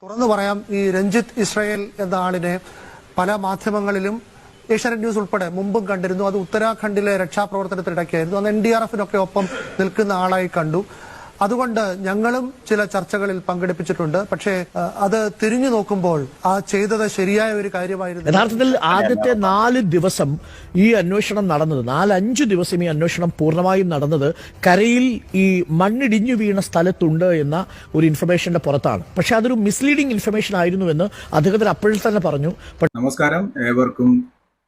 തുറന്നു പറയാം, ഈ രഞ്ജിത്ത് ഇസ്രായേൽ എന്ന ആളിനെ പല മാധ്യമങ്ങളിലും ഏഷ്യാനെറ്റ് ന്യൂസ് ഉൾപ്പെടെ മുമ്പും കണ്ടിരുന്നു. അത് ഉത്തരാഖണ്ഡിലെ രക്ഷാപ്രവർത്തനത്തിനിടയ്ക്കായിരുന്നു. അന്ന് NDRFിനൊക്കെ ഒപ്പം നിൽക്കുന്ന ആളായി കണ്ടു. അതുകൊണ്ട് ഞങ്ങളും ചില ചർച്ചകളിൽ പങ്കെടുപ്പിച്ചിട്ടുണ്ട്. പക്ഷേ അത് തിരിഞ്ഞു നോക്കുമ്പോൾ ആ ചെയ്തത് ശരിയായ ഒരു കാര്യമായിരുന്നു. യഥാർത്ഥത്തിൽ ആദ്യത്തെ 4 ദിവസം ഈ അന്വേഷണം നടന്നത്, 4-5 ദിവസം ഈ അന്വേഷണം പൂർണ്ണമായും നടന്നത് കരയിൽ ഈ മണ്ണിടിഞ്ഞു വീണ സ്ഥലത്തുണ്ട് എന്ന ഒരു ഇൻഫർമേഷന്റെ പുറത്താണ്. പക്ഷെ അതൊരു മിസ്ലീഡിംഗ് ഇൻഫർമേഷൻ ആയിരുന്നുവെന്ന് അധികൃതർ അപ്പോഴും തന്നെ പറഞ്ഞു. നമസ്കാരം, ഏവർക്കും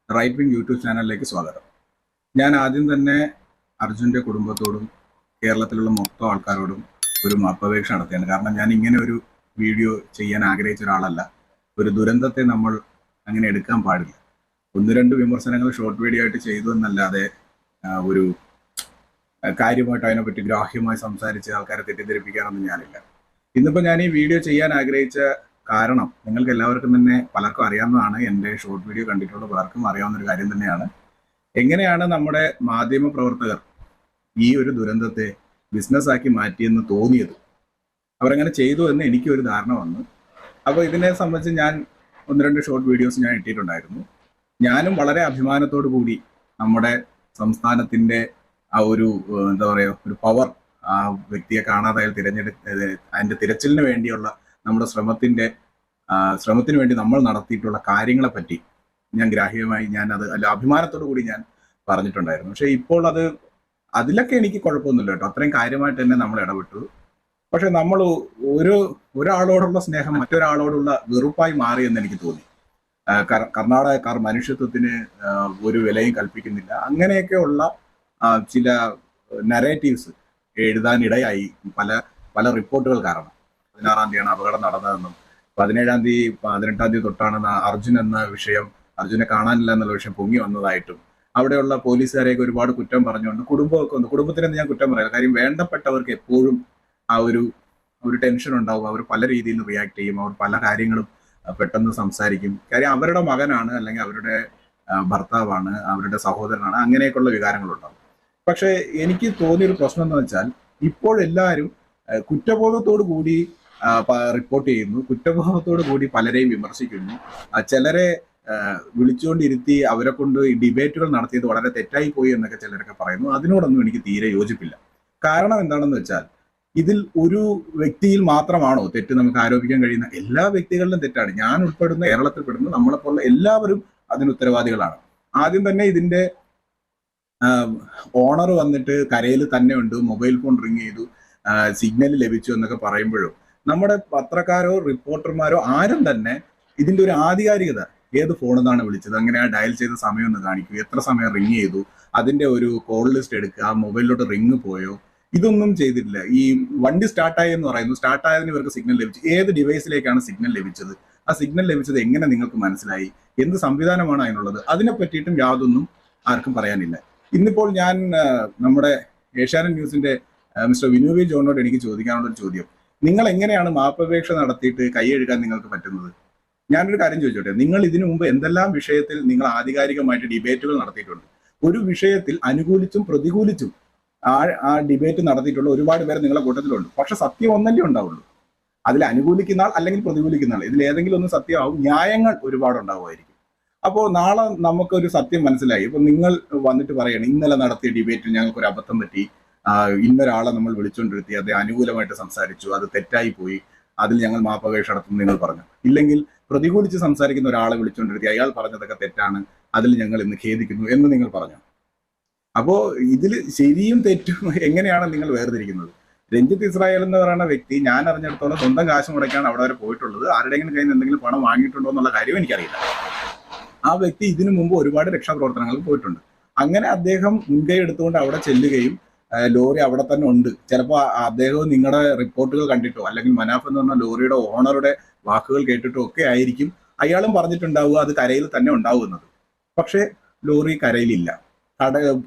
റൈറ്റ് വിംഗ് യൂട്യൂബ് ചാനലിലേക്ക് സ്വാഗതം. ഞാൻ ആദ്യം തന്നെ അർജുന്റെ കുടുംബത്തോടും കേരളത്തിലുള്ള മൊത്തം ആൾക്കാരോടും ഒരു മാപ്പപേക്ഷ നടത്തിയാണ്. കാരണം ഞാൻ ഇങ്ങനെ ഒരു വീഡിയോ ചെയ്യാൻ ആഗ്രഹിച്ച ഒരാളല്ല. ഒരു ദുരന്തത്തെ നമ്മൾ അങ്ങനെ എടുക്കാൻ പാടില്ല. 1-2 വിമർശനങ്ങൾ ഷോർട്ട് വീഡിയോ ആയിട്ട് ചെയ്തു എന്നല്ലാതെ ഒരു കാര്യമായിട്ട് അതിനെപ്പറ്റി ഗ്രാഹ്യമായി സംസാരിച്ച് ആൾക്കാരെ തെറ്റിദ്ധരിപ്പിക്കാനൊന്നും ഞാനില്ല. ഇന്നിപ്പോൾ ഞാൻ ഈ വീഡിയോ ചെയ്യാൻ ആഗ്രഹിച്ച കാരണം നിങ്ങൾക്ക് എല്ലാവർക്കും തന്നെ പലർക്കും അറിയാവുന്നതാണ്. എൻ്റെ ഷോർട്ട് വീഡിയോ കണ്ടിട്ടുള്ള പലർക്കും അറിയാവുന്ന ഒരു കാര്യം തന്നെയാണ്. എങ്ങനെയാണ് നമ്മുടെ മാധ്യമ പ്രവർത്തകർ ഈ ഒരു ദുരന്തത്തെ ബിസിനസ്സാക്കി മാറ്റിയെന്ന് തോന്നിയത്. അവരങ്ങനെ ചെയ്തു എന്ന് എനിക്കൊരു ധാരണ വന്നു. അപ്പോൾ ഇതിനെ സംബന്ധിച്ച് ഞാൻ 1-2 ഷോർട്ട് വീഡിയോസ് ഞാൻ ഇട്ടിട്ടുണ്ടായിരുന്നു. ഞാനും വളരെ അഭിമാനത്തോടു കൂടി നമ്മുടെ സംസ്ഥാനത്തിൻ്റെ ആ ഒരു എന്താ പറയുക, ഒരു പവർ ആ വ്യക്തിയെ കാണാതായാൽ അതിൻ്റെ തിരച്ചിലിന് വേണ്ടിയുള്ള നമ്മുടെ ശ്രമത്തിന് വേണ്ടി നമ്മൾ നടത്തിയിട്ടുള്ള കാര്യങ്ങളെ പറ്റി ഞാൻ ഗ്രാഹ്യമായി അഭിമാനത്തോടു കൂടി ഞാൻ പറഞ്ഞിട്ടുണ്ടായിരുന്നു. പക്ഷേ ഇപ്പോൾ അതിലൊക്കെ എനിക്ക് കുഴപ്പമൊന്നുമില്ല കേട്ടോ. അത്രയും കാര്യമായിട്ട് തന്നെ നമ്മൾ ഇടപെട്ടു. പക്ഷെ നമ്മൾ ഒരാളോടുള്ള സ്നേഹം മറ്റൊരാളോടുള്ള വെറുപ്പായി മാറി എന്ന് എനിക്ക് തോന്നി. കർണാടകക്കാർ മനുഷ്യത്വത്തിന് ഒരു വിലയും കൽപ്പിക്കുന്നില്ല, അങ്ങനെയൊക്കെയുള്ള ചില നരേറ്റീവ്സ് എഴുതാനിടയായി പല റിപ്പോർട്ടുകൾ കാരണം. 16-ാം തീയതിയാണ് അപകടം നടന്നതെന്നും 17-ാം തീയതി 18-ാം തീയതി തൊട്ടാണ് അർജുനെ കാണാനില്ല എന്നുള്ള വിഷയം പൊങ്ങി വന്നതായിട്ടും അവിടെയുള്ള പോലീസുകാരെയൊക്കെ ഒരുപാട് കുറ്റം പറഞ്ഞുകൊണ്ട് കുടുംബത്തിനെന്ന് ഞാൻ കുറ്റം പറയാം. കാര്യം വേണ്ടപ്പെട്ടവർക്ക് എപ്പോഴും ആ ഒരു ടെൻഷൻ ഉണ്ടാവും. അവർ പല രീതിയിൽ റിയാക്ട് ചെയ്യും. അവർ പല കാര്യങ്ങളും പെട്ടെന്ന് സംസാരിക്കും. കാര്യം അവരുടെ മകനാണ്, അല്ലെങ്കിൽ അവരുടെ ഭർത്താവാണ്, അവരുടെ സഹോദരനാണ്, അങ്ങനെയൊക്കെയുള്ള വികാരങ്ങളുണ്ടാവും. പക്ഷെ എനിക്ക് തോന്നിയൊരു പ്രശ്നം എന്ന് വെച്ചാൽ ഇപ്പോഴെല്ലാവരും കുറ്റബോധത്തോടു കൂടി റിപ്പോർട്ട് ചെയ്യുന്നു, കുറ്റബോധത്തോടു കൂടി പലരെയും വിമർശിക്കുന്നു. ചിലരെ വിളിച്ചുകൊണ്ടിരുത്തി അവരെ കൊണ്ട് ഈ ഡിബേറ്റുകൾ നടത്തിയത് വളരെ തെറ്റായി പോയി എന്നൊക്കെ ചിലരൊക്കെ പറയുന്നു. അതിനോടൊന്നും എനിക്ക് തീരെ യോജിപ്പില്ല. കാരണം എന്താണെന്ന് വെച്ചാൽ ഇതിൽ ഒരു വ്യക്തിയിൽ മാത്രമാണോ തെറ്റ് നമുക്ക് ആരോപിക്കാൻ കഴിയുന്ന? എല്ലാ വ്യക്തികളിലും തെറ്റാണ്. ഞാൻ ഉൾപ്പെടുന്ന, കേരളത്തിൽപ്പെടുന്ന നമ്മളെപ്പോലുള്ള എല്ലാവരും അതിന് ഉത്തരവാദികളാണ്. ആദ്യം തന്നെ ഇതിന്റെ ഓണർ വന്നിട്ട് കരയിൽ തന്നെ ഉണ്ട്, മൊബൈൽ ഫോൺ റിങ് ചെയ്തു, സിഗ്നൽ ലഭിച്ചു എന്നൊക്കെ പറയുമ്പോഴും നമ്മുടെ പത്രക്കാരോ റിപ്പോർട്ടർമാരോ ആരും തന്നെ ഇതിന്റെ ഒരു ആധികാരികത, ഏത് ഫോണിൽ നിന്നാണ് വിളിച്ചത്, അങ്ങനെ ആ ഡയൽ ചെയ്ത സമയം ഒന്ന് കാണിക്കൂ, എത്ര സമയം റിങ് ചെയ്തു, അതിന്റെ ഒരു കോൾ ലിസ്റ്റ് എടുക്കുക, ആ മൊബൈലിലോട്ട് റിങ് പോയോ, ഇതൊന്നും ചെയ്തിട്ടില്ല. ഈ വണ്ടി സ്റ്റാർട്ടായി എന്ന് പറയുന്നു, സ്റ്റാർട്ടായതിന് ഇവർക്ക് സിഗ്നൽ ലഭിച്ചു. ഏത് ഡിവൈസിലേക്കാണ് സിഗ്നൽ ലഭിച്ചത്, ആ സിഗ്നൽ ലഭിച്ചത് എങ്ങനെ നിങ്ങൾക്ക് മനസ്സിലായി, എന്ത് സംവിധാനമാണ് അതിനുള്ളത്, അതിനെ പറ്റിയിട്ടും യാതൊന്നും ആർക്കും പറയാനില്ല. ഇന്നിപ്പോൾ ഞാൻ നമ്മുടെ ഏഷ്യാനെറ്റ് ന്യൂസിന്റെ മിസ്റ്റർ വിനു വി ജോണിനോട് എനിക്ക് ചോദിക്കാനുള്ളൊരു ചോദ്യം, നിങ്ങൾ എങ്ങനെയാണ് മാപ്പപേക്ഷ നടത്തിയിട്ട് കൈയെഴുകാൻ നിങ്ങൾക്ക് പറ്റുന്നത്? ഞാനൊരു കാര്യം ചോദിച്ചോട്ടെ, നിങ്ങൾ ഇതിനു മുമ്പ് എന്തെല്ലാം വിഷയത്തിൽ നിങ്ങൾ ആധികാരികമായിട്ട് ഡിബേറ്റുകൾ നടത്തിയിട്ടുണ്ട്? ഒരു വിഷയത്തിൽ അനുകൂലിച്ചും പ്രതികൂലിച്ചും ആ ഡിബേറ്റ് നടത്തിയിട്ടുള്ള ഒരുപാട് പേര് നിങ്ങളുടെ കൂട്ടത്തിലുണ്ട്. പക്ഷെ സത്യം ഒന്നല്ലേ ഉണ്ടാവുള്ളൂ. അതിൽ അനുകൂലിക്കുന്ന ആൾ അല്ലെങ്കിൽ പ്രതികൂലിക്കുന്ന ആൾ, ഇതിൽ ഏതെങ്കിലും ഒന്ന് സത്യമാവും. ന്യായങ്ങൾ ഒരുപാട് ഉണ്ടാവുമായിരിക്കും. അപ്പോൾ നാളെ നമുക്കൊരു സത്യം മനസ്സിലായി. ഇപ്പൊ നിങ്ങൾ വന്നിട്ട് പറയണം, ഇന്നലെ നടത്തിയ ഡിബേറ്റിൽ ഞങ്ങൾക്കൊരു അബദ്ധം പറ്റി, ഇന്നൊരാളെ നമ്മൾ വിളിച്ചുകൊണ്ടിരുത്തി, അത് അനുകൂലമായിട്ട് സംസാരിച്ചു, അത് തെറ്റായി പോയി, അതിൽ ഞങ്ങൾ മാപ്പപേക്ഷ നടത്തുന്നു നിങ്ങൾ പറഞ്ഞു. ഇല്ലെങ്കിൽ പ്രതികൂലിച്ച് സംസാരിക്കുന്ന ഒരാളെ വിളിച്ചുകൊണ്ടിരുത്തി, അയാൾ പറഞ്ഞതൊക്കെ തെറ്റാണ്, അതിൽ ഞങ്ങൾ ഇന്ന് ഖേദിക്കുന്നു എന്ന് നിങ്ങൾ പറഞ്ഞു. അപ്പോൾ ഇതിൽ ശരിയും തെറ്റും എങ്ങനെയാണ് നിങ്ങൾ വേർതിരിക്കുന്നത്? രഞ്ജിത്ത് ഇസ്രായേൽ എന്ന് പറയുന്ന വ്യക്തി ഞാൻ അറിഞ്ഞിടത്തോളം സ്വന്തം കാശ് മുടക്കാണ് അവിടെ വരെ പോയിട്ടുള്ളത്. ആരുടെയെങ്കിലും കയ്യിൽ നിന്ന് എന്തെങ്കിലും പണം വാങ്ങിയിട്ടുണ്ടോ എന്നുള്ള കാര്യം എനിക്കറിയില്ല. ആ വ്യക്തി ഇതിനു മുമ്പ് ഒരുപാട് രക്ഷാപ്രവർത്തനങ്ങൾക്ക് പോയിട്ടുണ്ട്. അങ്ങനെ അദ്ദേഹം മുൻകൈ എടുത്തുകൊണ്ട് അവിടെ ചെല്ലുകയും ലോറി അവിടെ തന്നെ ഉണ്ട്. ചിലപ്പോൾ അദ്ദേഹവും നിങ്ങളുടെ റിപ്പോർട്ടുകൾ കണ്ടിട്ടോ അല്ലെങ്കിൽ മനാഫ് എന്ന് പറഞ്ഞ ലോറിയുടെ ഓണറുടെ വാക്കുകൾ കേട്ടിട്ടോ ഒക്കെ ആയിരിക്കും അയാളും പറഞ്ഞിട്ടുണ്ടാവുക അത് കരയിൽ തന്നെ ഉണ്ടാവുന്നത്. പക്ഷെ ലോറി കരയിലില്ല,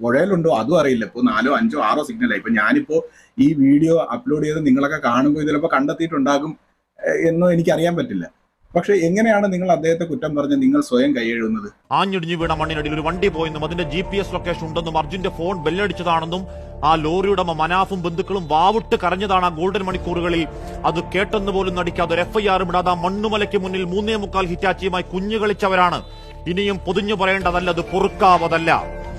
പുഴയിലുണ്ടോ അതും അറിയില്ല. ഇപ്പോൾ 4, 5, 6 സിഗ്നലായി. ഇപ്പൊ ഞാനിപ്പോ ഈ വീഡിയോ അപ്ലോഡ് ചെയ്ത് നിങ്ങളൊക്കെ കാണുമ്പോൾ ചിലപ്പോൾ കണ്ടെത്തിയിട്ടുണ്ടാകും എന്നോ എനിക്കറിയാൻ പറ്റില്ല. പക്ഷെ എങ്ങനെയാണ് നിങ്ങൾ അദ്ദേഹത്തെ കുറ്റം പറഞ്ഞ് നിങ്ങൾ സ്വയം കൈയെഴുതുന്നത്? ആഞ്ഞിടിഞ്ഞു വീണ മണ്ണിനടിയിൽ ഒരു വണ്ടി പോയെന്നും അതിന്റെ GPS ലൊക്കേഷൻ ഉണ്ടെന്നും അർജുന്റെ ഫോൺ ബെല്ലടിച്ചതാണെന്നും ആ ലോറി ഉടമ മനാഫും ബന്ധുക്കളും വാവിട്ട് കരഞ്ഞതാണ് ആ ഗോൾഡൻ മണിക്കൂറുകളിൽ. അത് കേട്ടെന്ന് പോലും നടിക്കാതെ ഒരു FIR ഇടാതെ മണ്ണുമലയ്ക്ക് മുന്നിൽ 3.25 ഹിറ്റാച്ചിയുമായി കുഞ്ഞു കളിച്ചവരാണ്. ഇനിയും പൊതിഞ്ഞു പറയേണ്ടതല്ല, അത് പൊറുക്കാവതല്ല.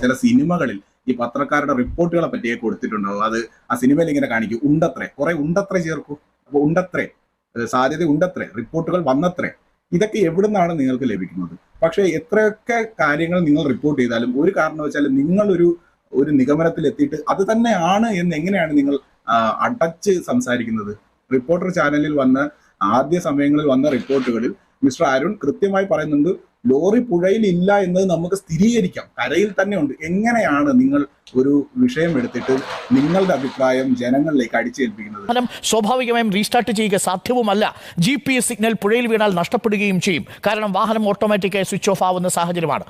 ചില സിനിമകളിൽ ഈ പത്രക്കാരുടെ റിപ്പോർട്ടുകളെ പറ്റിയേ കൊടുത്തിട്ടുണ്ടാവും. അത് ആ സിനിമയിൽ ഇങ്ങനെ കാണിക്കും, ഉണ്ടത്രേ, കുറെ ഉണ്ടത്രേ ചേർക്കും. അപ്പൊ ഉണ്ടത്രേ, സാധ്യത ഉണ്ടത്രേ, റിപ്പോർട്ടുകൾ വന്നത്രേ. ഇതൊക്കെ എവിടുന്നാണ് നിങ്ങൾക്ക് ലഭിക്കുന്നത്? പക്ഷെ എത്രയൊക്കെ കാര്യങ്ങൾ നിങ്ങൾ റിപ്പോർട്ട് ചെയ്താലും ഒരു കാരണവശാലും നിങ്ങളൊരു നിഗമനത്തിൽ എത്തിയിട്ട് അത് തന്നെയാണ് എന്ന് എങ്ങനെയാണ് നിങ്ങൾ അടച്ച് സംസാരിക്കുന്നത്? റിപ്പോർട്ടർ ചാനലിൽ വന്ന ആദ്യ സമയങ്ങളിൽ വന്ന റിപ്പോർട്ടുകളിൽ മിസ്റ്റർ അരുൺ കൃത്യമായി പറയുന്നുണ്ട്, ലോറി പുഴയിൽ ഇല്ല എന്നത് നമുക്ക് സ്ഥിരീകരിക്കാം, കരയിൽ തന്നെ ഉണ്ട്. എങ്ങനെയാണ് നിങ്ങൾ ഒരു വിഷയം എടുത്തിട്ട് നിങ്ങളുടെ അഭിപ്രായം ജനങ്ങളിലേക്ക് അടിച്ചേൽപ്പിക്കുന്നത്? സ്വാഭാവികമായും റീസ്റ്റാർട്ട് ചെയ്യുക സാധ്യവുമല്ല. GPS സിഗ്നൽ പുഴയിൽ വീണാൽ നഷ്ടപ്പെടുകയും ചെയ്യും. കാരണം വാഹനം ഓട്ടോമാറ്റിക്കായി സ്വിച്ച് ഓഫ് ആവുന്ന സാഹചര്യമാണ്.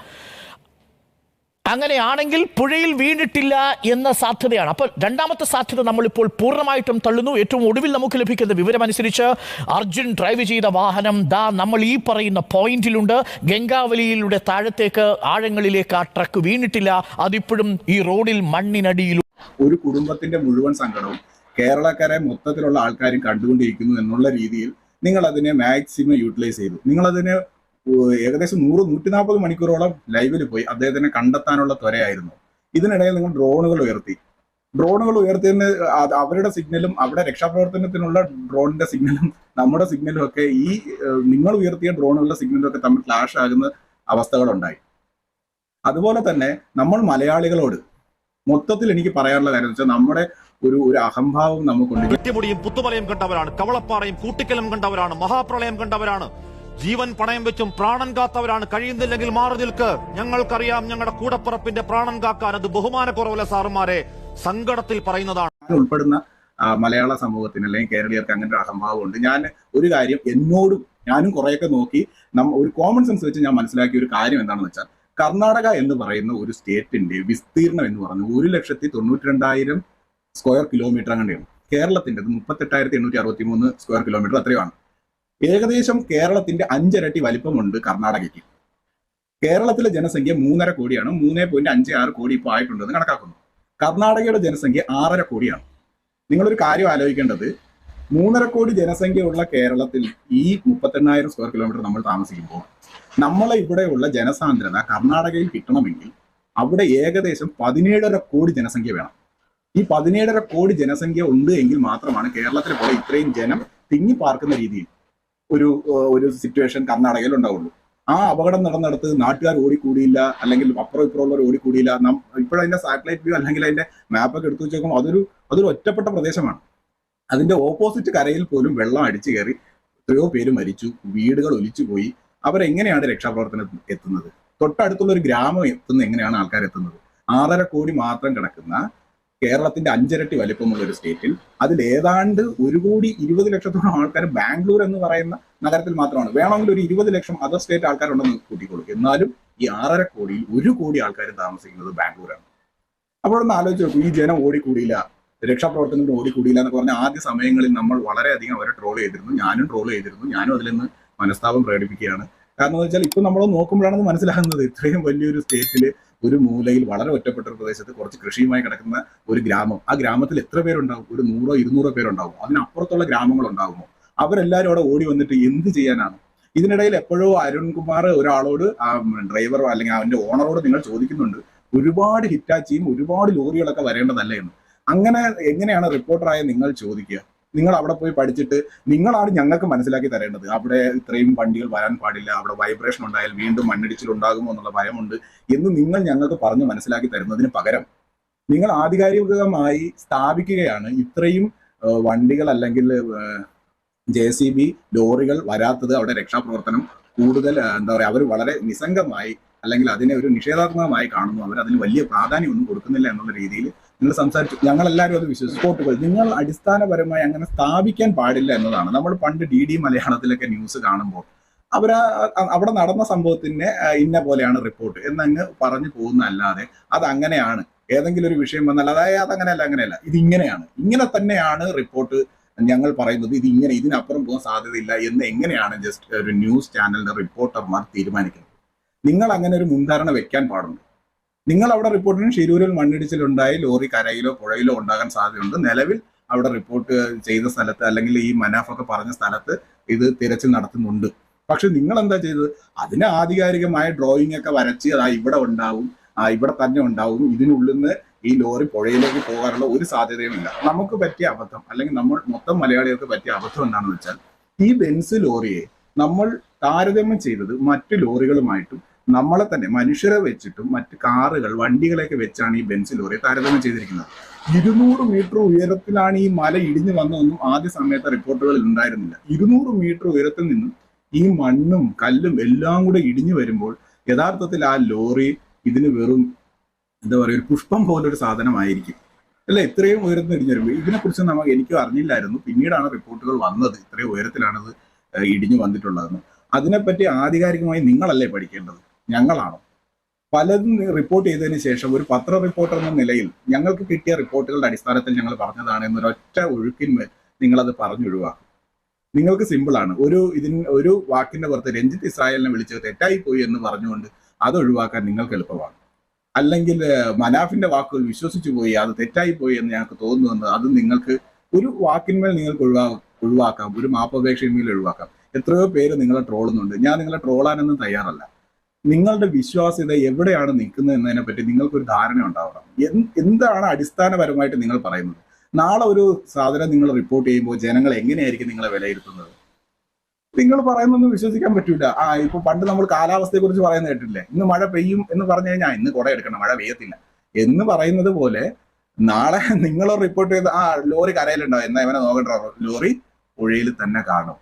അങ്ങനെയാണെങ്കിൽ പുഴയിൽ വീണിട്ടില്ല എന്ന സാധ്യതയാണ്. അപ്പോൾ രണ്ടാമത്തെ സാധ്യത നമ്മളിപ്പോൾ പൂർണ്ണമായിട്ടും തള്ളുന്നു. ഏറ്റവും ഒടുവിൽ നമുക്ക് ലഭിക്കുന്ന വിവരമനുസരിച്ച് അർജുൻ ഡ്രൈവ് ചെയ്ത വാഹനം നമ്മൾ ഈ പറയുന്ന പോയിന്റിലുണ്ട്. ഗംഗാവലിയിലൂടെ താഴത്തേക്ക് ആഴങ്ങളിലേക്ക് ആ ട്രക്ക് വീണിട്ടില്ല. അതിപ്പോഴും ഈ റോഡിൽ മണ്ണിനടിയിലും. ഒരു കുടുംബത്തിന്റെ മുഴുവൻ സങ്കടവും കേരളക്കരെ മൊത്തത്തിലുള്ള ആൾക്കാരും കണ്ടുകൊണ്ടിരിക്കുന്നു എന്നുള്ള രീതിയിൽ നിങ്ങൾ അതിനെ മാക്സിമം യൂട്ടിലൈസ് ചെയ്തു. നിങ്ങളതിനെ ഏകദേശം 100-140 മണിക്കൂറോളം ലൈവിൽ പോയി അദ്ദേഹത്തിനെ കണ്ടെത്താനുള്ള ത്വരയായിരുന്നു. ഇതിനിടയിൽ നിങ്ങൾ ഡ്രോണുകൾ ഉയർത്തിയതിന് അവരുടെ സിഗ്നലും അവിടെ രക്ഷാപ്രവർത്തനത്തിനുള്ള ഡ്രോണിന്റെ സിഗ്നലും നമ്മുടെ സിഗ്നലും ഒക്കെ ഈ നിങ്ങൾ ഉയർത്തിയ ഡ്രോണുകളുടെ സിഗ്നലും ഒക്കെ തമ്മിൽ ക്ലാഷ് ആകുന്ന അവസ്ഥകളുണ്ടായി. അതുപോലെ തന്നെ നമ്മൾ മലയാളികളോട് മൊത്തത്തിൽ എനിക്ക് പറയാനുള്ള കാര്യം വെച്ചാൽ നമ്മുടെ ഒരു അഹംഭാവം നമുക്കുണ്ട്. വെട്ടിമുടിയും പുത്തുമലയും കണ്ടവരാണ്, കവളപ്പാറയും കൂട്ടിക്കലും കണ്ടവരാണ്, മഹാപ്രളയം കണ്ടവരാണ്, ജീവൻ പണയം വെച്ചും പ്രാണൻ കാത്തവരാണ്. കഴിയുന്നില്ലെങ്കിൽ മാറി നിൽക്ക്, ഞങ്ങൾക്കറിയാം ഞങ്ങളുടെ കൂടപ്പുറപ്പിന്റെ പ്രാണൻ കാക്കാൻ. അത് ബഹുമാനക്കുറവല്ല സാറുമാരെ, സങ്കടത്തിൽ പറയുന്നതാണ്. ഉൾപ്പെടുന്ന മലയാള സമൂഹത്തിന് അല്ലെങ്കിൽ കേരളീയർക്ക് അങ്ങനെ ഒരു അഹംഭാവം ഉണ്ട്. ഞാൻ ഒരു കാര്യം ഞാനും കുറെയൊക്കെ നോക്കി ഒരു കോമൺ സെൻസ് വെച്ച് ഞാൻ മനസ്സിലാക്കിയ ഒരു കാര്യം എന്താണെന്ന് വെച്ചാൽ, കർണാടക എന്ന് പറയുന്ന ഒരു സ്റ്റേറ്റിന്റെ വിസ്തീർണം എന്ന് പറഞ്ഞാൽ 1,92,000 സ്ക്വയർ കിലോമീറ്റർ അങ്ങനെയാണ്. കേരളത്തിന്റെ 38,863 സ്ക്വയർ കിലോമീറ്റർ അത്രയുമാണ്. ഏകദേശം കേരളത്തിന്റെ 5 ഇരട്ടി വലിപ്പമുണ്ട് കർണാടകയ്ക്ക്. കേരളത്തിലെ ജനസംഖ്യ 3.5 കോടിയാണ്. 3.56 കോടി ഇപ്പോൾ ആയിട്ടുണ്ടെന്ന് കണക്കാക്കുന്നു. കർണാടകയുടെ ജനസംഖ്യ 6.5 കോടിയാണ്. നിങ്ങളൊരു കാര്യം ആലോചിക്കേണ്ടത്, 3.5 കോടി ജനസംഖ്യയുള്ള കേരളത്തിൽ ഈ 38,000 സ്ക്വയർ കിലോമീറ്റർ നമ്മൾ താമസിക്കുമ്പോൾ നമ്മളെ ഇവിടെയുള്ള ജനസാന്ദ്രത കർണാടകയിൽ കിട്ടണമെങ്കിൽ അവിടെ ഏകദേശം 17.5 കോടി ജനസംഖ്യ വേണം. ഈ 17.5 കോടി ജനസംഖ്യ ഉണ്ട് എങ്കിൽ മാത്രമാണ് കേരളത്തിലെ പോലെ ഇത്രയും ജനം തിങ്ങി പാർക്കുന്ന രീതിയിൽ ഒരു സിറ്റുവേഷൻ കർണാടകയിൽ ഉണ്ടാവുള്ളൂ. ആ അപകടം നടന്നിടത്ത് നാട്ടുകാർ ഓടിക്കൂടിയില്ല, അല്ലെങ്കിൽ അപ്പുറം ഇപ്പുറമുള്ളവർ ഓടിക്കൂടിയില്ല. ഇപ്പോഴതിന്റെ സാറ്റലൈറ്റ് വ്യൂ അല്ലെങ്കിൽ അതിന്റെ മാപ്പൊക്കെ എടുത്തു വെച്ചേക്കും അതൊരു ഒറ്റപ്പെട്ട പ്രദേശമാണ്. അതിന്റെ ഓപ്പോസിറ്റ് കരയിൽ പോലും വെള്ളം അടിച്ചു കയറി എത്രയോ പേര് മരിച്ചു, വീടുകൾ ഒലിച്ചു പോയി. അവരെങ്ങനെയാണ് രക്ഷാപ്രവർത്തനം എത്തുന്നത്? തൊട്ടടുത്തുള്ള ഒരു ഗ്രാമം എങ്ങനെയാണ് ആൾക്കാർ എത്തുന്നത്? 6.5 കോടി മാത്രം കിടക്കുന്ന കേരളത്തിന്റെ 5 ഇരട്ടി വലിപ്പമുള്ള ഒരു സ്റ്റേറ്റിൽ അതിൽ ഏതാണ്ട് 1,20,00,000 ആൾക്കാർ ബാംഗ്ലൂർ എന്ന് പറയുന്ന നഗരത്തിൽ മാത്രമാണ്. വേണമെങ്കിൽ ഒരു 20 ലക്ഷം അതർ സ്റ്റേറ്റ് ആൾക്കാരുണ്ടെന്ന് കൂട്ടിക്കൊള്ളു. എന്നാലും ഈ 6.5 കോടിയിൽ 1 കോടി ആൾക്കാർ താമസിക്കുന്നത് ബാംഗ്ലൂരാണ്. അപ്പോഴൊന്ന് ആലോചിച്ച് നോക്കൂ, ഈ ജനം ഓടിക്കൂടിയില്ല, രക്ഷാപ്രവർത്തനത്തിന് ഓടിക്കൂടിയില്ല എന്ന് പറഞ്ഞ ആദ്യ സമയങ്ങളിൽ നമ്മൾ വളരെയധികം അവരെ ട്രോൾ ചെയ്തിരുന്നു. ഞാനും അതിൽ നിന്ന് മനസ്താപം പ്രകടിപ്പിക്കുകയാണ്. കാരണം എന്ന് വെച്ചാൽ ഇപ്പൊ നമ്മൾ നോക്കുമ്പോഴാണ് മനസ്സിലാകുന്നത്, ഇത്രയും വലിയൊരു സ്റ്റേറ്റില് ഒരു മൂലയിൽ വളരെ ഒറ്റപ്പെട്ട ഒരു പ്രദേശത്ത് കുറച്ച് കൃഷിയുമായി കിടക്കുന്ന ഒരു ഗ്രാമം, ആ ഗ്രാമത്തിൽ എത്ര പേരുണ്ടാവും? ഒരു 100-200 പേരുണ്ടാവും. അതിനപ്പുറത്തുള്ള ഗ്രാമങ്ങൾ ഉണ്ടാകുമോ? അവരെല്ലാവരും അവിടെ ഓടി വന്നിട്ട് എന്ത് ചെയ്യാനാണ്? ഇതിനിടയിൽ എപ്പോഴോ അരുൺകുമാർ ഒരാളോട്, ആ ഡ്രൈവറോ അല്ലെങ്കിൽ അവന്റെ ഓണറോട് നിങ്ങൾ ചോദിക്കുന്നുണ്ട്, ഒരുപാട് ഹിറ്റാച്ചിയും ഒരുപാട് ലോറികളൊക്കെ വരേണ്ടതല്ലേ എന്ന്. അങ്ങനെ എങ്ങനെയാണ് റിപ്പോർട്ടറായ നിങ്ങൾ ചോദിക്കുക? നിങ്ങൾ അവിടെ പോയി പഠിച്ചിട്ട് നിങ്ങളാണ് ഞങ്ങൾക്ക് മനസ്സിലാക്കി തരേണ്ടത്. അവിടെ ഇത്രയും വണ്ടികൾ വരാൻ പാടില്ല, അവിടെ വൈബ്രേഷൻ ഉണ്ടായാൽ വീണ്ടും മണ്ണിടിച്ചിൽ ഉണ്ടാകുമോ എന്നുള്ള ഭയമുണ്ട് എന്ന് നിങ്ങൾ ഞങ്ങൾക്ക് പറഞ്ഞ് മനസ്സിലാക്കി തരുന്നതിന് പകരം നിങ്ങൾ ആധികാരികമായി സ്ഥാപിക്കുകയാണ് ഇത്രയും വണ്ടികൾ അല്ലെങ്കിൽ JCB ലോറികൾ വരാത്തത് അവിടെ രക്ഷാപ്രവർത്തനം കൂടുതൽ എന്താ പറയുക, അവർ വളരെ നിസ്സംഗമായി അല്ലെങ്കിൽ അതിനെ ഒരു നിഷേധാത്മകമായി കാണുന്നു, അവർ അതിന് വലിയ പ്രാധാന്യം ഒന്നും കൊടുക്കുന്നില്ല എന്നുള്ള രീതിയിൽ നിങ്ങൾ സംസാരിച്ചു. ഞങ്ങളെല്ലാവരും അത് റിപ്പോർട്ടുകൾ നിങ്ങൾ അടിസ്ഥാനപരമായി അങ്ങനെ സ്ഥാപിക്കാൻ പാടില്ല എന്നതാണ്. നമ്മൾ പണ്ട് DD മലയാളത്തിലൊക്കെ ന്യൂസ് കാണുമ്പോൾ അവിടെ നടന്ന സംഭവത്തിന് ഇന്ന പോലെയാണ് റിപ്പോർട്ട് എന്നങ്ങ് പറഞ്ഞു പോകുന്ന അല്ലാതെ അത് അങ്ങനെയാണ്, ഏതെങ്കിലും ഒരു വിഷയം വന്നാൽ അതായത് അതങ്ങനെയല്ല, ഇതിങ്ങനെയാണ്, ഇങ്ങനെ തന്നെയാണ് റിപ്പോർട്ട് ഞങ്ങൾ പറയുന്നത്, ഇതിനപ്പുറം പോകാൻ സാധ്യതയില്ല എന്ന് എങ്ങനെയാണ് ജസ്റ്റ് ഒരു ന്യൂസ് ചാനലിന്റെ റിപ്പോർട്ടർമാർ തീരുമാനിക്കുന്നത്? നിങ്ങൾ അങ്ങനെ ഒരു മുൻധാരണ വെക്കാൻ പാടുണ്ട്. നിങ്ങൾ അവിടെ റിപ്പോർട്ടിന് ഷിരൂരിൽ മണ്ണിടിച്ചിലുണ്ടായി, ലോറി കരയിലോ പുഴയിലോ ഉണ്ടാകാൻ സാധ്യതയുണ്ട്. നിലവിൽ അവിടെ റിപ്പോർട്ട് ചെയ്ത സ്ഥലത്ത് അല്ലെങ്കിൽ ഈ മനാഫൊക്കെ പറഞ്ഞ സ്ഥലത്ത് ഇത് തിരച്ചിൽ നടത്തുന്നുണ്ട്. പക്ഷെ നിങ്ങൾ എന്താ ചെയ്തത്? അതിന് ആധികാരികമായ ഡ്രോയിങ് ഒക്കെ വരച്ച് ഇവിടെ ഉണ്ടാവും, ഇവിടെ തന്നെ ഉണ്ടാവും, ഇതിനുള്ളിൽ നിന്ന് ഈ ലോറി പുഴയിലേക്ക് പോകാനുള്ള ഒരു സാധ്യതയുമില്ല. നമുക്ക് പറ്റിയ അബദ്ധം, അല്ലെങ്കിൽ നമ്മൾ മൊത്തം മലയാളികൾക്ക് പറ്റിയ അബദ്ധം എന്താണെന്ന് വെച്ചാൽ, ഈ ബെൻസ് ലോറിയെ നമ്മൾ താരതമ്യം ചെയ്തത് മറ്റു ലോറികളുമായിട്ടും നമ്മളെ തന്നെ മനുഷ്യരെ വെച്ചിട്ടും മറ്റ് കാറുകൾ വണ്ടികളെയൊക്കെ വെച്ചാണ് ഈ ബെൻസ് ലോറിയെ താരതമ്യം ചെയ്തിരിക്കുന്നത്. 200 മീറ്റർ ഉയരത്തിലാണ് ഈ മല ഇടിഞ്ഞു വന്നതൊന്നും ആദ്യ സമയത്ത് റിപ്പോർട്ടുകളിൽ ഉണ്ടായിരുന്നില്ല. 200 മീറ്റർ ഉയരത്തിൽ നിന്നും ഈ മണ്ണും കല്ലും എല്ലാം കൂടെ ഇടിഞ്ഞു വരുമ്പോൾ യഥാർത്ഥത്തിൽ ആ ലോറി ഇതിന് വെറും എന്താ പറയുക, ഒരു പുഷ്പം പോലൊരു സാധനമായിരിക്കും അല്ലെ? ഇത്രയും ഉയരത്തിൽ ഇടിഞ്ഞു വരുമ്പോൾ ഇതിനെക്കുറിച്ച് എനിക്കും അറിഞ്ഞില്ലായിരുന്നു. പിന്നീടാണ് റിപ്പോർട്ടുകൾ വന്നത് ഇത്രയും ഉയരത്തിലാണത് ഇടിഞ്ഞു വന്നിട്ടുള്ളതെന്ന്. അതിനെപ്പറ്റി ആധികാരികമായി നിങ്ങളല്ലേ പഠിക്കേണ്ടത്, ഞങ്ങളാണോ? പലതും റിപ്പോർട്ട് ചെയ്തതിന് ശേഷം ഒരു പത്ര റിപ്പോർട്ടർ എന്ന നിലയിൽ ഞങ്ങൾക്ക് കിട്ടിയ റിപ്പോർട്ടുകളുടെ അടിസ്ഥാനത്തിൽ ഞങ്ങൾ പറഞ്ഞതാണ് എന്നൊരൊറ്റ ഒഴുക്കിന്മേൽ നിങ്ങളത് പറഞ്ഞൊഴിവാക്കും. നിങ്ങൾക്ക് സിമ്പിളാണ്. ഒരു വാക്കിന്റെ പുറത്ത് രഞ്ജിത്ത് ഇസ്രായേലിനെ വിളിച്ച് തെറ്റായി പോയി എന്ന് പറഞ്ഞുകൊണ്ട് അത് ഒഴിവാക്കാൻ നിങ്ങൾക്ക് എളുപ്പമാണ്. അല്ലെങ്കിൽ മനാഫിന്റെ വാക്കുകൾ വിശ്വസിച്ചു പോയി, അത് തെറ്റായി പോയി എന്ന് ഞങ്ങൾക്ക് തോന്നുന്നു, അത് നിങ്ങൾക്ക് ഒരു വാക്കിന്മേൽ നിങ്ങൾക്ക് ഒഴിവാക്കാം, ഒരു മാപ്പപേക്ഷയിന്മേൽ ഒഴിവാക്കാം. എത്രയോ പേര് നിങ്ങളെ ട്രോളുന്നുണ്ട്. ഞാൻ നിങ്ങളെ ട്രോളാനൊന്നും തയ്യാറല്ല. നിങ്ങളുടെ വിശ്വാസ്യത എവിടെയാണ് നിൽക്കുന്നത് എന്നതിനെ പറ്റി നിങ്ങൾക്കൊരു ധാരണ ഉണ്ടാവണം. എന്താണ് അടിസ്ഥാനപരമായിട്ട് നിങ്ങൾ പറയുന്നത്? നാളെ ഒരു സാധനം നിങ്ങൾ റിപ്പോർട്ട് ചെയ്യുമ്പോൾ ജനങ്ങൾ എങ്ങനെയായിരിക്കും നിങ്ങളെ വിലയിരുത്തുന്നത്? നിങ്ങൾ പറയുന്നൊന്നും വിശ്വസിക്കാൻ പറ്റൂല. ഇപ്പൊ പണ്ട് നമ്മൾ കാലാവസ്ഥയെ കുറിച്ച് പറയുന്നത് കേട്ടില്ലേ, ഇന്ന് മഴ പെയ്യും എന്ന് പറഞ്ഞു കഴിഞ്ഞാൽ ഇന്ന് കുട എടുക്കണം, മഴ പെയ്യത്തില്ല എന്ന് പറയുന്നത് പോലെ നാളെ നിങ്ങൾ റിപ്പോർട്ട് ചെയ്ത് ലോറി കരയിലുണ്ടാവും, എന്നാ ഇവനെ നോക്കണ്ട, ലോറി പുഴയിൽ തന്നെ കാണും.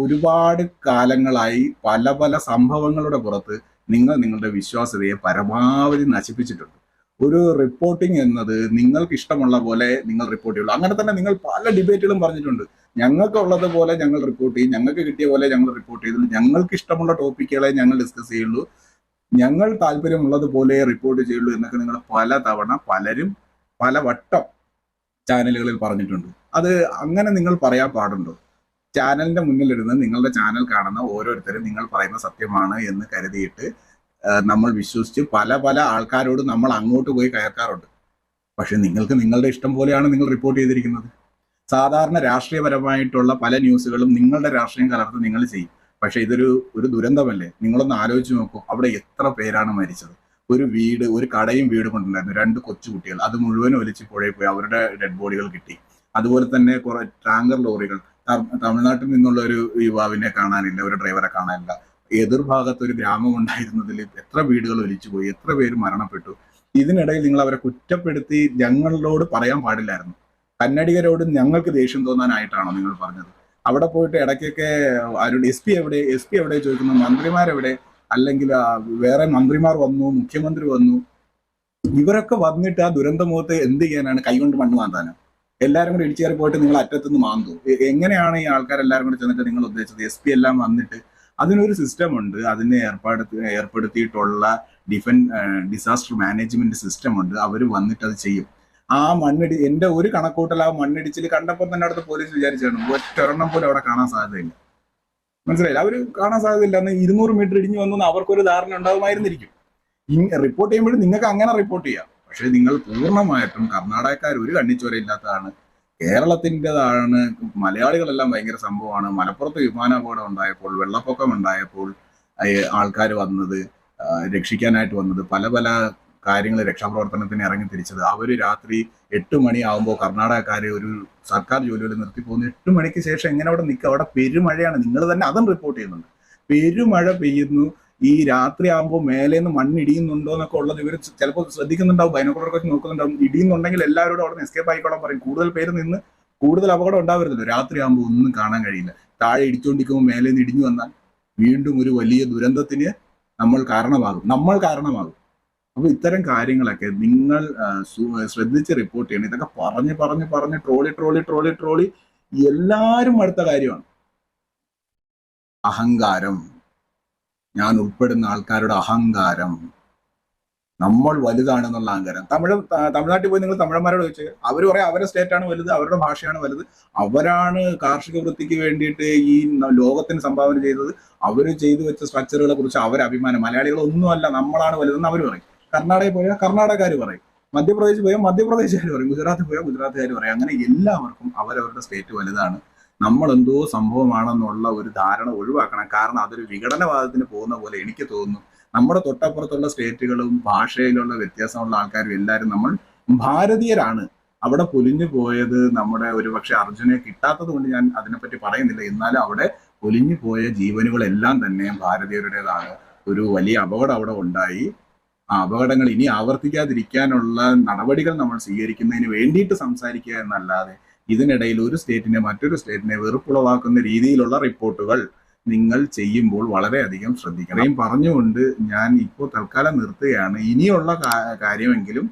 ഒരുപാട് കാലങ്ങളായി പല പല സംഭവങ്ങളുടെ പുറത്ത് നിങ്ങൾ നിങ്ങളുടെ വിശ്വാസ്യതയെ പരമാവധി നശിപ്പിച്ചിട്ടുണ്ട്. ഒരു റിപ്പോർട്ടിംഗ് എന്നത് നിങ്ങൾക്ക് ഇഷ്ടമുള്ള പോലെ നിങ്ങൾ റിപ്പോർട്ട് ചെയ്യുള്ളൂ. അങ്ങനെ തന്നെ നിങ്ങൾ പല ഡിബേറ്റുകളും പറഞ്ഞിട്ടുണ്ട്. ഞങ്ങൾക്ക് ഉള്ളത് പോലെ ഞങ്ങൾ റിപ്പോർട്ട് ചെയ്യും, ഞങ്ങൾക്ക് കിട്ടിയ പോലെ ഞങ്ങൾ റിപ്പോർട്ട് ചെയ്തുള്ളൂ, ഞങ്ങൾക്ക് ഇഷ്ടമുള്ള ടോപ്പിക്കുകളെ ഞങ്ങൾ ഡിസ്കസ് ചെയ്യുള്ളൂ, ഞങ്ങൾ താല്പര്യമുള്ളത് പോലെ റിപ്പോർട്ട് ചെയ്യുള്ളൂ എന്നൊക്കെ നിങ്ങൾ പലതവണ പലരും പലവട്ടം ചാനലുകളിൽ പറഞ്ഞിട്ടുണ്ട്. അത് അങ്ങനെ നിങ്ങൾ പറയാൻ പാടുണ്ടോ? ചാനലിന്റെ മുന്നിലിരുന്ന് നിങ്ങളുടെ ചാനൽ കാണുന്ന ഓരോരുത്തരും നിങ്ങൾ പറയുന്ന സത്യമാണ് എന്ന് കരുതിയിട്ട് നമ്മൾ വിശ്വസിച്ച് പല പല ആൾക്കാരോട് നമ്മൾ അങ്ങോട്ട് പോയി കയർക്കാറുണ്ട്. പക്ഷെ നിങ്ങൾക്ക് നിങ്ങളുടെ ഇഷ്ടം പോലെയാണ് നിങ്ങൾ റിപ്പോർട്ട് ചെയ്തിരിക്കുന്നത്. സാധാരണ രാഷ്ട്രീയപരമായിട്ടുള്ള പല ന്യൂസുകളും നിങ്ങളുടെ രാഷ്ട്രീയം കലർത്ത് നിങ്ങൾ ചെയ്യും. പക്ഷെ ഇതൊരു ദുരന്തമല്ലേ? നിങ്ങളൊന്ന് ആലോചിച്ച് നോക്കൂ, അവിടെ എത്ര പേരാണ് മരിച്ചത്. ഒരു കടയും വീടും കൊണ്ടുണ്ടായിരുന്നു, 2 കൊച്ചുകുട്ടികൾ, അത് മുഴുവൻ ഒലിച്ച് പുഴയിൽ പോയി, അവരുടെ ഡെഡ് ബോഡികൾ കിട്ടി. അതുപോലെ തന്നെ കുറെ ടാങ്കർ ലോറികൾ, തമിഴ്നാട്ടിൽ നിന്നുള്ള ഒരു യുവാവിനെ കാണാനില്ല, ഒരു ഡ്രൈവറെ കാണാനില്ല. എതിർഭാഗത്ത് ഒരു ഗ്രാമം ഉണ്ടായിരുന്നതിൽ എത്ര വീടുകൾ ഒലിച്ചു പോയി, എത്ര പേര് മരണപ്പെട്ടു. ഇതിനിടയിൽ നിങ്ങൾ അവരെ കുറ്റപ്പെടുത്തി ഞങ്ങളോട് പറയാൻ പാടില്ലായിരുന്നു. കന്നഡിഗരോട് ഞങ്ങൾക്ക് ദേഷ്യം തോന്നാനായിട്ടാണോ നിങ്ങൾ പറഞ്ഞത്? അവിടെ പോയിട്ട് ഇടയ്ക്കൊക്കെ ആരുടെ എസ് പി എവിടെ ചോദിക്കുന്നു, മന്ത്രിമാരെവിടെ, അല്ലെങ്കിൽ വേറെ മന്ത്രിമാർ വന്നു, മുഖ്യമന്ത്രി വന്നു, ഇവരൊക്കെ വന്നിട്ട് ആ ദുരന്തമുഖത്ത് എന്ത് ചെയ്യാനാണ്? കൈകൊണ്ട് മണ്ണ് മാന്താനോ? എല്ലാവരും കൂടി ഇടിച്ചു കയറി പോയിട്ട് നിങ്ങൾ അറ്റത്തുനിന്ന് മാന്തു? എങ്ങനെയാണ് ഈ ആൾക്കാരെല്ലാവരും കൂടി ചെന്നിട്ട് നിങ്ങൾ ഉദ്ദേശിച്ചത്? എസ് പി എല്ലാം വന്നിട്ട് അതിനൊരു സിസ്റ്റം ഉണ്ട്, അതിനെ ഏർപ്പെടുത്തിയിട്ടുള്ള ഡിസാസ്റ്റർ മാനേജ്മെന്റ് സിസ്റ്റം ഉണ്ട്. അവർ വന്നിട്ട് അത് ചെയ്യും. ആ എന്റെ ഒരു കണക്കൂട്ടൽ ആ മണ്ണിടിച്ചിൽ കണ്ടപ്പോൾ തന്നെ അടുത്ത് പോലീസ് വിചാരിച്ചാണ് ഒറ്റൊരെണ്ണം പോലും അവിടെ കാണാൻ സാധ്യതയില്ല. മനസ്സിലായില്ല? അവർ കാണാൻ സാധ്യതയില്ല. അന്ന് 200 മീറ്റർ ഇടിഞ്ഞു വന്നു അവർക്കൊരു ധാരണ ഉണ്ടാകുമായിരുന്നിരിക്കും. റിപ്പോർട്ട് ചെയ്യുമ്പോഴും നിങ്ങൾക്ക് അങ്ങനെ റിപ്പോർട്ട് ചെയ്യാം. പക്ഷെ നിങ്ങൾ പൂർണ്ണമായിട്ടും കർണാടകക്കാർ ഒരു കണ്ണിച്ചോരയില്ലാത്തതാണ്, കേരളത്തിൻ്റെതാണ്, മലയാളികളെല്ലാം ഭയങ്കര സംഭവമാണ്. മലപ്പുറത്ത് വിമാനാപകടം ഉണ്ടായപ്പോൾ, വെള്ളപ്പൊക്കം ഉണ്ടായപ്പോൾ ആൾക്കാർ വന്നത്, രക്ഷിക്കാനായിട്ട് വന്നത്, പല പല കാര്യങ്ങൾ രക്ഷാപ്രവർത്തനത്തിന് ഇറങ്ങി തിരിച്ചത്, അവർ രാത്രി 8 മണിയാകുമ്പോൾ കർണാടകക്കാർ ഒരു സർക്കാർ ജോലികൾ നിർത്തി പോകുന്നു. 8 മണിക്ക് ശേഷം എങ്ങനെ അവിടെ നിൽക്കുക? അവിടെ പെരുമഴയാണ്. നിങ്ങൾ തന്നെ അതും റിപ്പോർട്ട് ചെയ്യുന്നുണ്ട്. പെരുമഴ പെയ്യുന്നു. ഈ രാത്രി ആകുമ്പോൾ മേലേന്ന് മണ്ണിടിയുന്നുണ്ടോ എന്നൊക്കെ ഉള്ളത് ഇവർ ചിലപ്പോൾ ശ്രദ്ധിക്കുന്നുണ്ടാവും, ബൈനോക്കുലറൊക്കെ നോക്കുന്നുണ്ടാവും. ഇടിയുന്നുണ്ടെങ്കിൽ എല്ലാവരോടും അവിടെ നിന്ന് എസ്കേപ്പ് ആയിക്കോളാൻ പറയും. കൂടുതൽ പേര് നിന്ന് കൂടുതൽ അപകടം ഉണ്ടാവരുതല്ലോ. രാത്രി ആകുമ്പോൾ ഒന്നും കാണാൻ കഴിയില്ല. താഴെ ഇടിച്ചുകൊണ്ടിരിക്കുമ്പോൾ മേലേന്ന് ഇടിഞ്ഞു വന്നാൽ വീണ്ടും ഒരു വലിയ ദുരന്തത്തിന് നമ്മൾ കാരണമാകും. അപ്പൊ ഇത്തരം കാര്യങ്ങളൊക്കെ നിങ്ങൾ ശ്രദ്ധിച്ച് റിപ്പോർട്ട് ചെയ്യണം. ഇതൊക്കെ പറഞ്ഞ് ട്രോളി എല്ലാവരും അടുത്ത കാര്യമാണ്. അഹങ്കാരം, ഞാൻ ഉൾപ്പെടുന്ന ആൾക്കാരുടെ അഹങ്കാരം, നമ്മൾ വലുതാണെന്നുള്ള അഹങ്കാരം. തമിഴ്നാട്ടിൽ പോയി നിങ്ങൾ തമിഴന്മാരോട് ചോദിച്ച് അവർ പറയാം അവരുടെ സ്റ്റേറ്റാണ് വലുത്, അവരുടെ ഭാഷയാണ് വലുത്, അവരാണ് കാർഷിക വൃത്തിക്ക് വേണ്ടിയിട്ട് ഈ ലോകത്തിന് സംഭാവന ചെയ്തത്, അവർ ചെയ്തു വെച്ച സ്ട്രക്ചറുകളെ കുറിച്ച് അവർ അഭിമാനം. മലയാളികളൊന്നുമല്ല, നമ്മളാണ് വലുതെന്ന് അവർ പറയും. കർണാടകയിൽ പോയാൽ കർണാടകക്കാർ പറയും, മധ്യപ്രദേശിൽ പോയാൽ മധ്യപ്രദേശുകാർ പറയും, ഗുജറാത്തിൽ പോയാൽ ഗുജറാത്തുകാർ പറയും. അങ്ങനെ എല്ലാവർക്കും അവരവരുടെ സ്റ്റേറ്റ് വലുതാണ്, നമ്മൾ എന്തോ സംഭവമാണെന്നുള്ള ഒരു ധാരണ ഒഴിവാക്കണം. കാരണം അതൊരു വിഘടനവാദത്തിന് പോകുന്ന പോലെ എനിക്ക് തോന്നുന്നു. നമ്മുടെ തൊട്ടപ്പുറത്തുള്ള സ്റ്റേറ്റുകളും ഭാഷയിലുള്ള വ്യത്യാസമുള്ള ആൾക്കാരും എല്ലാവരും നമ്മൾ ഭാരതീയരാണ്. അവിടെ പൊലിഞ്ഞു പോയത് നമ്മുടെ ഒരുപക്ഷെ അർജുനെ കിട്ടാത്തത് കൊണ്ട് ഞാൻ അതിനെപ്പറ്റി പറയുന്നില്ല. എന്നാലും അവിടെ പൊലിഞ്ഞു പോയ ജീവനുകളെല്ലാം തന്നെ ഭാരതീയരുടേതാണ്. ഒരു വലിയ അപകടം അവിടെ ഉണ്ടായി. ആ അപകടങ്ങൾ ഇനി ആവർത്തിക്കാതിരിക്കാനുള്ള നടപടികൾ നമ്മൾ സ്വീകരിക്കുന്നതിന് വേണ്ടിയിട്ട് സംസാരിക്കുക എന്നല്ലാതെ ഇതിനിടയിൽ ഒരു സ്റ്റേറ്റിനെ മറ്റൊരു സ്റ്റേറ്റിനെ വെറുപ്പുളവാക്കുന്ന രീതിയിലുള്ള റിപ്പോർട്ടുകൾ നിങ്ങൾ ചെയ്യുമ്പോൾ വളരെയധികം ശ്രദ്ധിക്കണം. പറഞ്ഞുകൊണ്ട് ഞാൻ ഇപ്പോൾ തൽക്കാലം നിർത്തുകയാണ്. ഇനിയുള്ള കാര്യമെങ്കിലും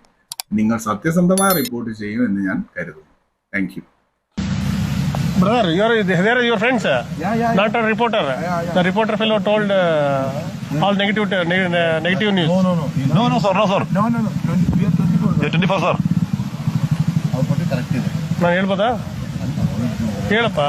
നിങ്ങൾ സത്യസന്ധമായി റിപ്പോർട്ട് ചെയ്യും എന്ന് ഞാൻ കരുതുന്നു. Thank you. Brother, there are your friends, not a reporter. The reporter fellow told all negative news. No, sir. We are 24, sir. ನಾನು ಹೇಳ್ಬೋದಾ? ಹೇಳಪ್ಪ.